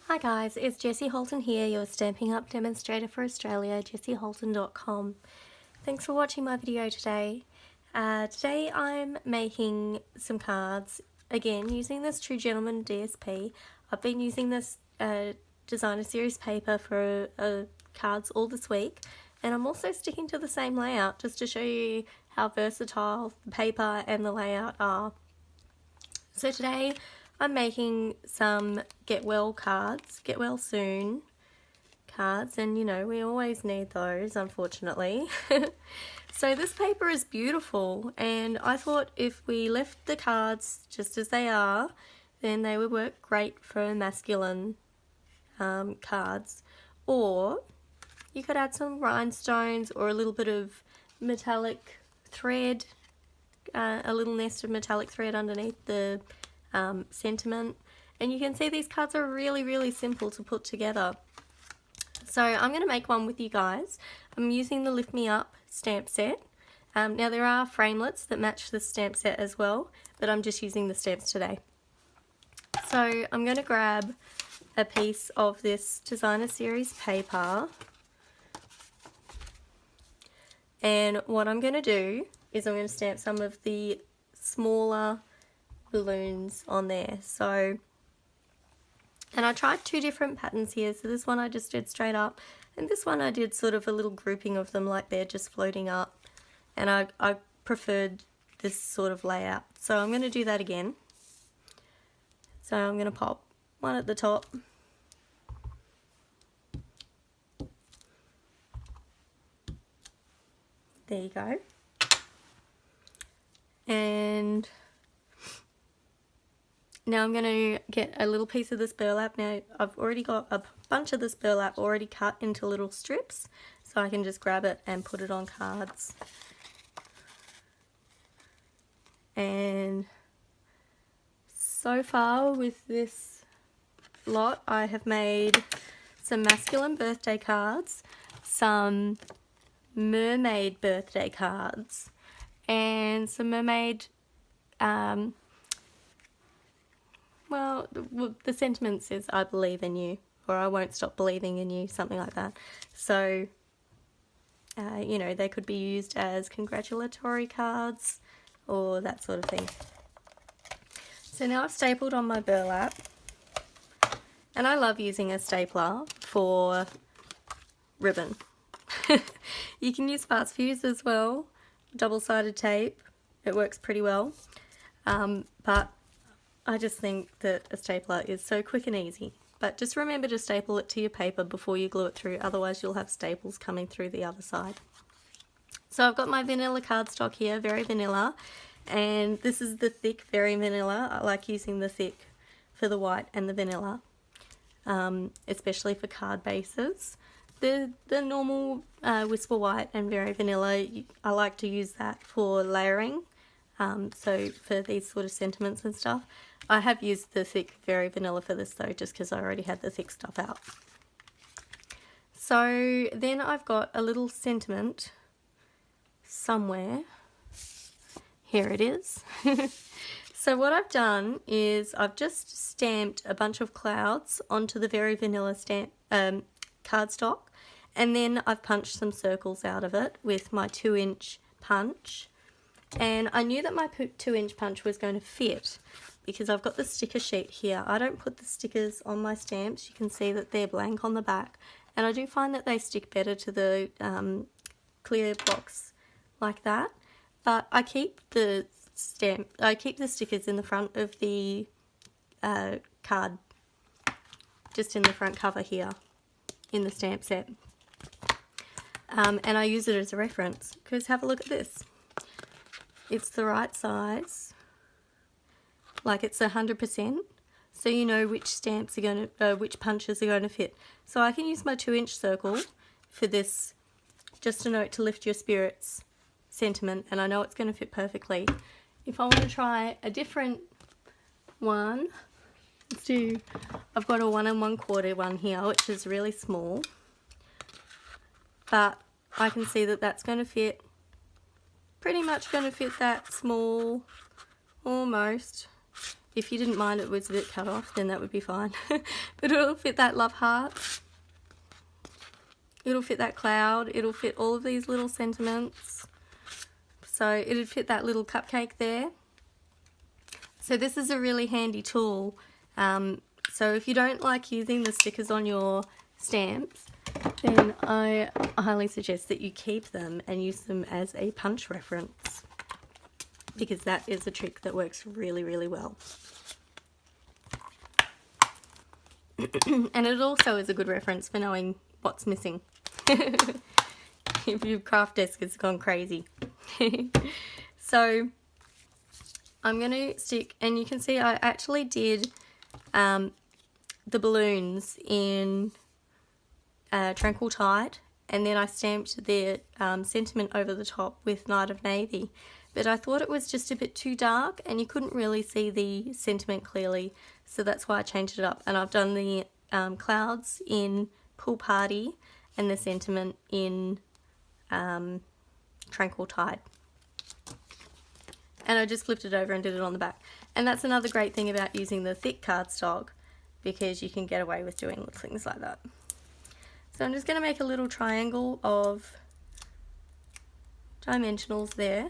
Hi guys, it's Jessie Holton here, your Stamping Up demonstrator for Australia, jessieholton.com. Thanks for watching my video today. Today I'm making some cards, again using this True Gentleman DSP. I've been using this designer series paper for cards all this week, and I'm also sticking to the same layout just to show you how versatile the paper and the layout are. So today I'm making some get well cards, get well soon cards, and you know, we always need those, unfortunately. So this paper is beautiful, and I thought if we left the cards just as they are, then they would work great for masculine cards. Or you could add some rhinestones or a little bit of metallic thread, a little nest of metallic thread underneath the sentiment, and you can see these cards are really simple to put together. So I'm going to make one with you guys. I'm using the Lift Me Up stamp set. Now there are framelits that match the stamp set as well, but I'm just using the stamps today. So I'm going to grab a piece of this designer series paper, and what I'm going to do is I'm going to stamp some of the smaller balloons on there. So, and I tried two different patterns here. So this one I just did straight up, and this one I did sort of a little grouping of them like they're just floating up, and I preferred this sort of layout. So I'm going to do that again. So I'm going to pop one at the top, there you go, and now I'm going to get a little piece of this burlap. Now I've already got a bunch of this burlap already cut into little strips, so I can just grab it and put it on cards. And so far with this lot I have made some masculine birthday cards, some mermaid birthday cards, and some mermaid well, the sentiment says I believe in you, or I won't stop believing in you, something like that. So, you know, they could be used as congratulatory cards or that sort of thing. So now I've stapled on my burlap, and I love using a stapler for ribbon. You can use fast fuse as well, double-sided tape, it works pretty well, but I just think that a stapler is so quick and easy. But just remember to staple it to your paper before you glue it through, otherwise you'll have staples coming through the other side. So I've got my vanilla cardstock here, very vanilla, and this is the thick, very vanilla. I like using the thick for the white and the vanilla, especially for card bases. The normal Whisper White and very vanilla, I like to use that for layering. So for these sort of sentiments and stuff. I have used the thick very vanilla for this though, just because I already had the thick stuff out. So then I've got a little sentiment somewhere. Here it is. So what I've done is I've just stamped a bunch of clouds onto the very vanilla stamp cardstock, and then I've punched some circles out of it with my 2-inch punch. And I knew that my 2-inch punch was going to fit because I've got the sticker sheet here. I don't put the stickers on my stamps. You can see that they're blank on the back, and I do find that they stick better to the clear box like that. But I keep the stickers in the front of the card, just in the front cover here in the stamp set, and I use it as a reference because have a look at this. It's the right size, like it's 100%, so you know which stamps are going to, which punches are going to fit. So I can use my 2-inch circle for this, just a note to lift your spirits sentiment, and I know it's going to fit perfectly. If I want to try a different one, I've got a 1 1/4 one here, which is really small, but I can see that that's going to fit. Pretty much going to fit that small, almost. If you didn't mind it was a bit cut off, then that would be fine. But it'll fit that love heart. It'll fit that cloud. It'll fit all of these little sentiments. So it'd fit that little cupcake there. So this is a really handy tool. So if you don't like using the stickers on your stamps, then I highly suggest that you keep them and use them as a punch reference, because that is a trick that works really, really well. And it also is a good reference for knowing what's missing. If your craft desk has gone crazy. So I'm going to stick, and you can see I actually did the balloons in Tranquil Tide, and then I stamped the sentiment over the top with Night of Navy. But I thought it was just a bit too dark and you couldn't really see the sentiment clearly, so that's why I changed it up. And I've done the clouds in Pool Party and the sentiment in Tranquil Tide. And I just flipped it over and did it on the back. And that's another great thing about using the thick cardstock, because you can get away with doing little things like that. So I'm just going to make a little triangle of dimensionals there.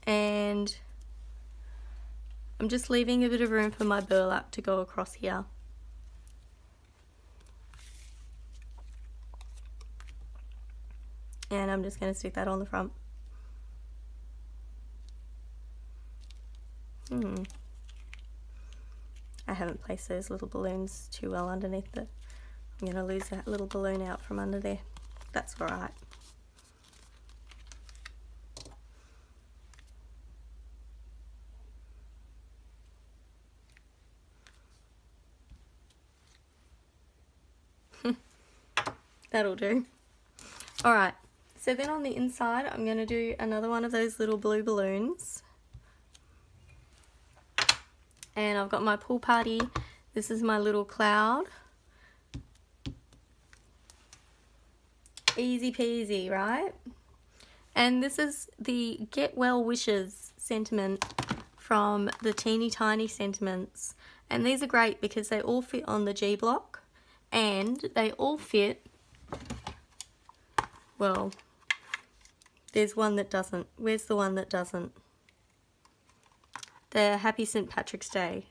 And I'm just leaving a bit of room for my burlap to go across here. And I'm just going to stick that on the front. I haven't placed those little balloons too well underneath it. I'm going to lose that little balloon out from under there. That's alright. That'll do. Alright, so then on the inside I'm going to do another one of those little blue balloons. And I've got my Pool Party. This is my little cloud. Easy peasy, right? And this is the Get Well Wishes sentiment from the Teeny Tiny Sentiments. And these are great because they all fit on the G block. And they all fit, well, there's one that doesn't. Where's the one that doesn't? The Happy St. Patrick's Day.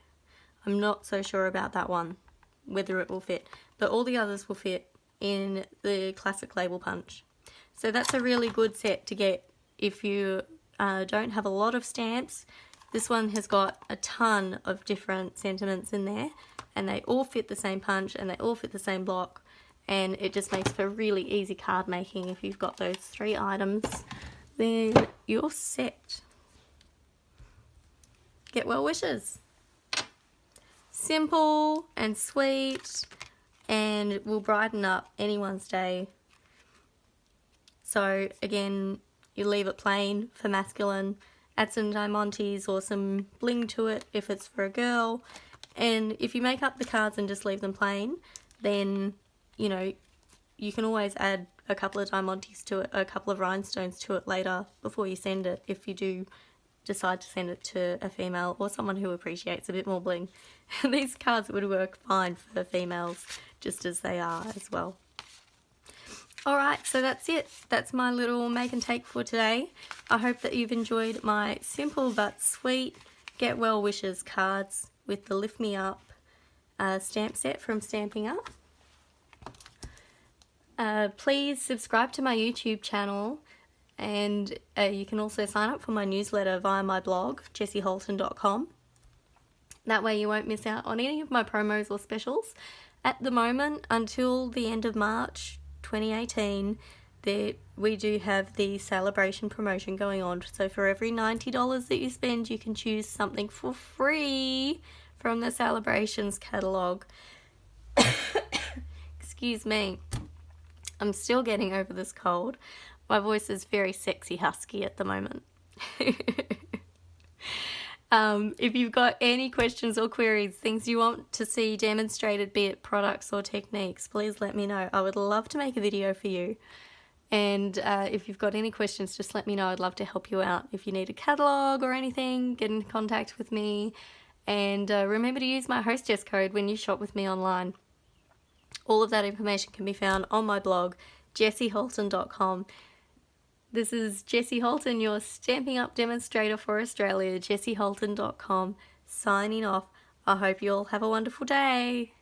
I'm not so sure about that one, whether it will fit. But all the others will fit in the classic label punch. So that's a really good set to get if you don't have a lot of stamps. This one has got a ton of different sentiments in there, and they all fit the same punch and they all fit the same block, and it just makes for really easy card making. If you've got those 3 items, then you're set. Get Well Wishes. Simple and sweet, and will brighten up anyone's day. So again, you leave it plain for masculine, add some diamantes or some bling to it if it's for a girl, and if you make up the cards and just leave them plain, then you know you can always add a couple of diamantes to it, a couple of rhinestones to it later before you send it, if you do decide to send it to a female or someone who appreciates a bit more bling. These cards would work fine for females just as they are as well. Alright, so that's it. That's my little make and take for today. I hope that you've enjoyed my simple but sweet Get Well Wishes cards with the Lift Me Up stamp set from Stampin' Up. Please subscribe to my YouTube channel, and you can also sign up for my newsletter via my blog, jessieholton.com. That way you won't miss out on any of my promos or specials. At the moment, until the end of March 2018, we do have the celebration promotion going on. So for every $90 that you spend, you can choose something for free from the celebrations catalogue. Excuse me. I'm still getting over this cold. My voice is very sexy husky at the moment. If you've got any questions or queries, things you want to see demonstrated, be it products or techniques, please let me know. I would love to make a video for you. And if you've got any questions, just let me know. I'd love to help you out. If you need a catalogue or anything, get in contact with me. And remember to use my hostess code when you shop with me online. All of that information can be found on my blog, jessieholton.com. This is Jessie Holton, your Stampin' Up! Demonstrator for Australia, jessieholton.com, signing off. I hope you all have a wonderful day.